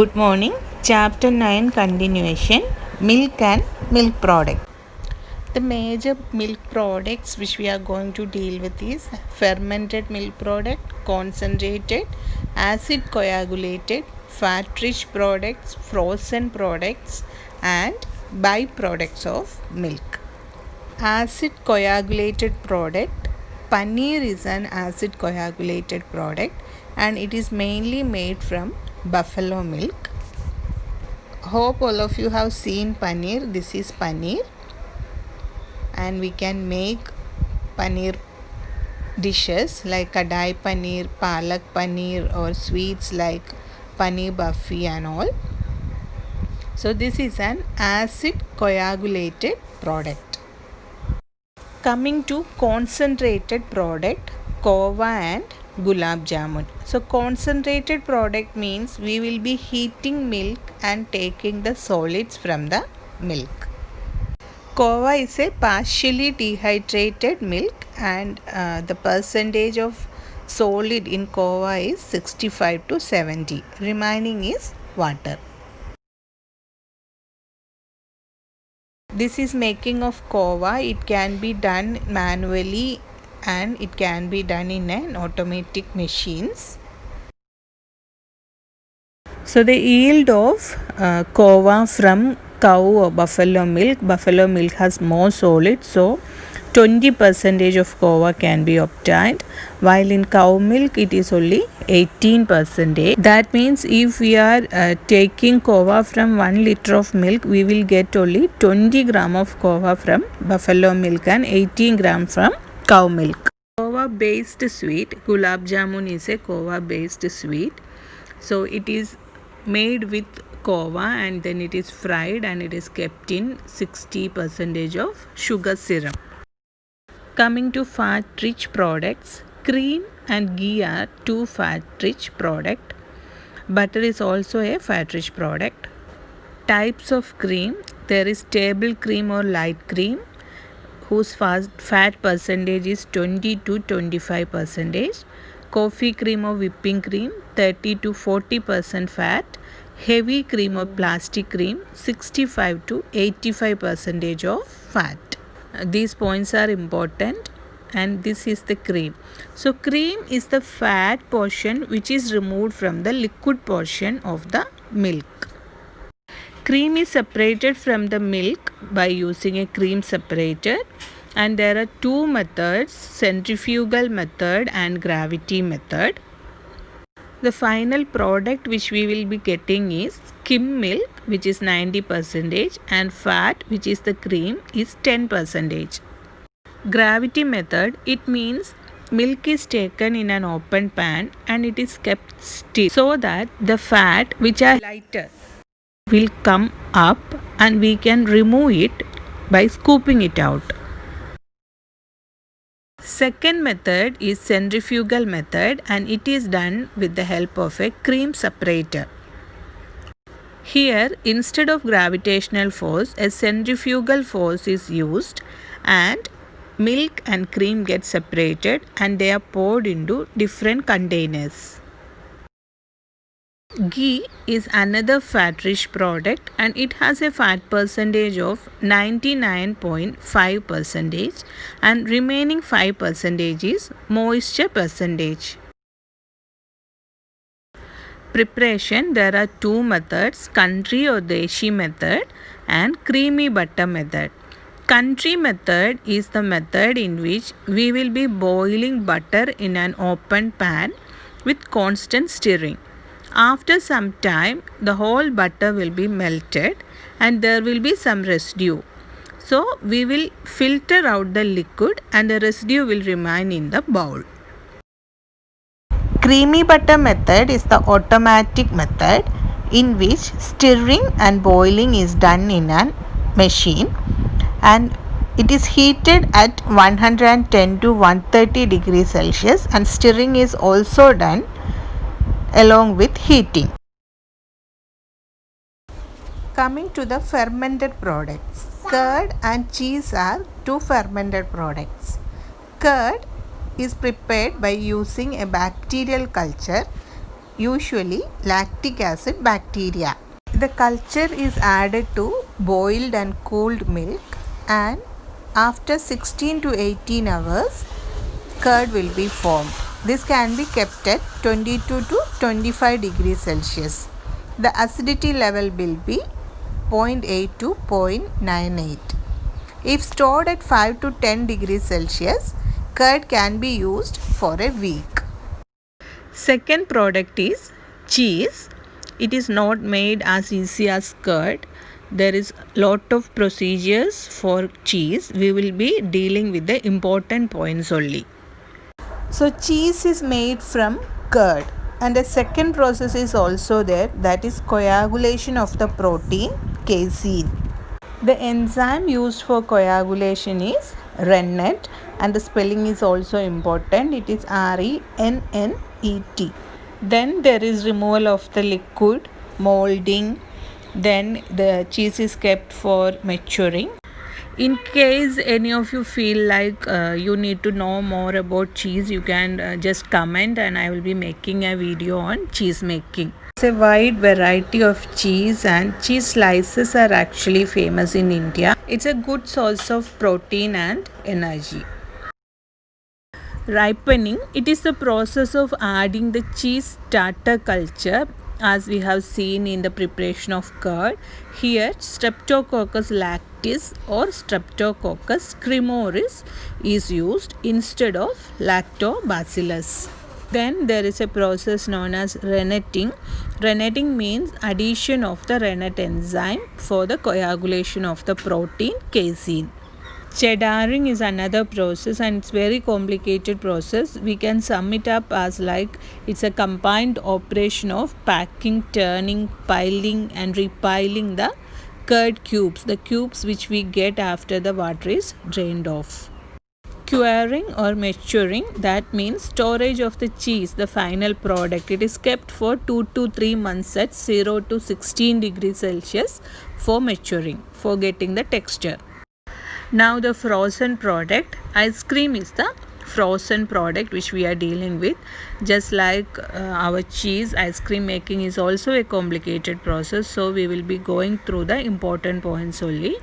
Good morning. Chapter 9 continuation, milk and milk product. The major milk products which we are going to deal with is fermented milk product, concentrated, acid coagulated, fat rich products, frozen products and byproducts of milk. Acid coagulated product. Paneer is an acid coagulated product and it is mainly made from buffalo milk. Hope all of you have seen paneer. This is paneer and we can make paneer dishes like kadai paneer, palak paneer or sweets like paneer buffy and all. So this is an acid coagulated product. Coming to concentrated product, kova and gulab jamun. So concentrated product means we will be heating milk and taking the solids from the milk. Kova is a partially dehydrated milk and the percentage of solid in kova is 65 to 70. Remaining is water. This is making of kova. It can be done manually and it can be done in an automatic machines. So the yield of kova from cow or buffalo milk has more solid, so 20% of kova can be obtained, while in cow milk it is only 18%. That means if we are taking kova from 1 liter of milk, we will get only 20 gram of kova from buffalo milk and 18 gram from cow milk. Kova based sweet, gulab jamun is a kova based sweet. So it is made with kova and then it is fried and it is kept in 60% of sugar syrup. Coming to fat rich products, cream and ghee are two fat rich products. Butter is also a fat rich product. Types of cream, there is table cream or light cream whose fat percentage is 20 to 25%. Coffee cream or whipping cream 30 to 40% fat. Heavy cream or plastic cream 65 to 85% of fat. These points are important and this is the cream. So cream is the fat portion which is removed from the liquid portion of the milk. Cream is separated from the milk by using a cream separator, and there are two methods, centrifugal method and gravity method. The final product which we will be getting is skim milk, which is 90%, and fat, which is the cream, is 10%. Gravity method, it means milk is taken in an open pan and it is kept still so that the fat which are lighter will come up and we can remove it by scooping it out. Second method is centrifugal method and it is done with the help of a cream separator. Here, instead of gravitational force, a centrifugal force is used and milk and cream get separated and they are poured into different containers. Ghee is another fat rich product and it has a fat percentage of 99.5% and remaining 5% is moisture percentage. Preparation, there are two methods, country or deshi method and creamy butter method. Country method is the method in which we will be boiling butter in an open pan with constant stirring. After some time, the whole butter will be melted and there will be some residue. So, we will filter out the liquid and the residue will remain in the bowl. Creamy butter method is the automatic method in which stirring and boiling is done in a machine and it is heated at 110 to 130 degrees Celsius and stirring is also done along with heating. Coming to the fermented products, curd and cheese are two fermented products. Curd is prepared by using a bacterial culture usually lactic acid bacteria. The culture is added to boiled and cooled milk, and after 16 to 18 hours, curd will be formed. This can be kept at 22 to 25 degrees Celsius. The acidity level will be 0.8 to 0.98. If stored at 5 to 10 degrees Celsius, curd can be used for a week. Second product is cheese. It is not made as easy as curd. There is lot of procedures for cheese. We will be dealing with the important points only. So cheese is made from curd, and the second process is also there, that is coagulation of the protein casein. The enzyme used for coagulation is rennet, and the spelling is also important. It is RENNET. Then there is removal of the liquid, molding. Then the cheese is kept for maturing. In case any of you feel like you need to know more about cheese, you can just comment, and I will be making a video on cheese making. It's a wide variety of cheese, and cheese slices are actually famous in India. It's a good source of protein and energy. Ripening, it is the process of adding the cheese starter culture, as we have seen in the preparation of curd. Here Streptococcus lactis or Streptococcus cremoris is used instead of Lactobacillus. Then there is a process known as rennetting. Rennetting means addition of the rennet enzyme for the coagulation of the protein casein. Cheddaring is another process, and it's very complicated process. We can sum it up as like it's a combined operation of packing, turning, piling and repiling the curd cubes, the cubes which we get after the water is drained off. Curing or maturing, that means storage of the cheese, the final product. It is kept for 2 to 3 months at 0 to 16 degrees Celsius for maturing, for getting the texture. Now the frozen product, ice cream is the frozen product which we are dealing with. Just like our cheese, ice cream making is also a complicated process, so we will be going through the important points only.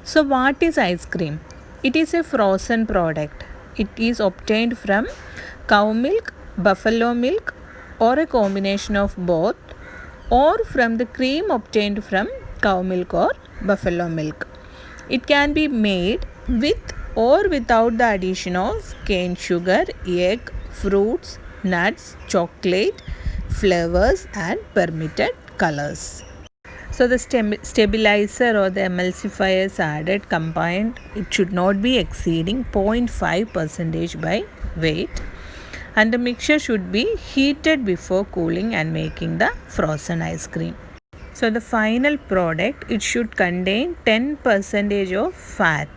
So what is ice cream? It is a frozen product. It is obtained from cow milk, buffalo milk, or a combination of both, or from the cream obtained from cow milk or buffalo milk. It can be made with or without the addition of cane sugar, egg, fruits, nuts, chocolate, flavors and permitted colors. So the stabilizer or the emulsifier is added combined. It should not be exceeding 0.5% by weight, and the mixture should be heated before cooling and making the frozen ice cream. So the final product, it should contain 10% of fat,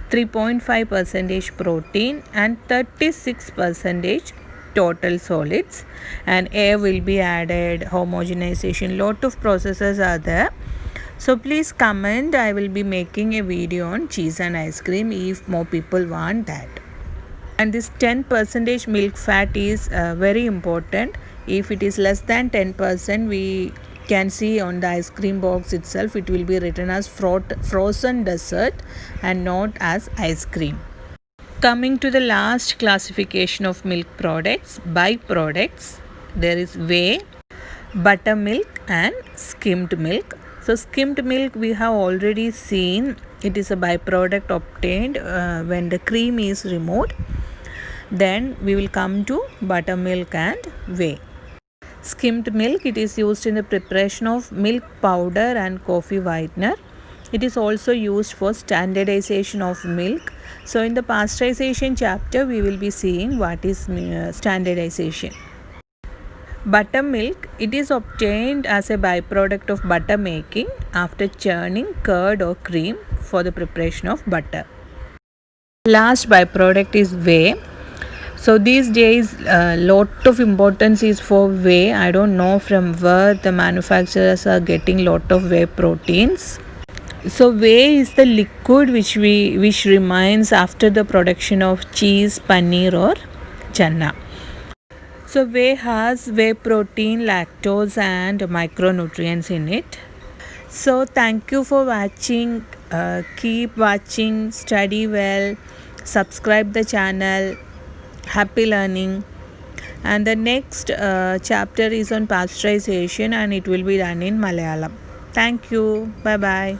3.5% protein and 36% total solids, and air will be added, homogenization, lot of processes are there. So please comment. I will be making a video on cheese and ice cream if more people want that. And this 10% milk fat is very important. If it is less than 10%, we can see on the ice cream box itself, it will be written as frozen dessert and not as ice cream. Coming to the last classification of milk products, byproducts, there is whey, buttermilk and skimmed milk. So skimmed milk we have already seen, it is a byproduct obtained when the cream is removed. Then we will come to buttermilk and whey. Skimmed milk, it is used in the preparation of milk powder and coffee whitener. It is also used for standardization of milk. So in the pasteurization chapter, we will be seeing what is standardization. Buttermilk, it is obtained as a byproduct of butter making after churning curd or cream for the preparation of butter. Last byproduct is whey. So these days lot of importance is for whey. I don't know from where the manufacturers are getting lot of whey proteins. So whey is the liquid which remains after the production of cheese, paneer or channa. So whey has whey protein, lactose and micronutrients in it. So thank you for watching. Keep watching, study well, subscribe the channel. Happy learning. And the next chapter is on pasteurization and it will be done in Malayalam. Thank you. Bye bye.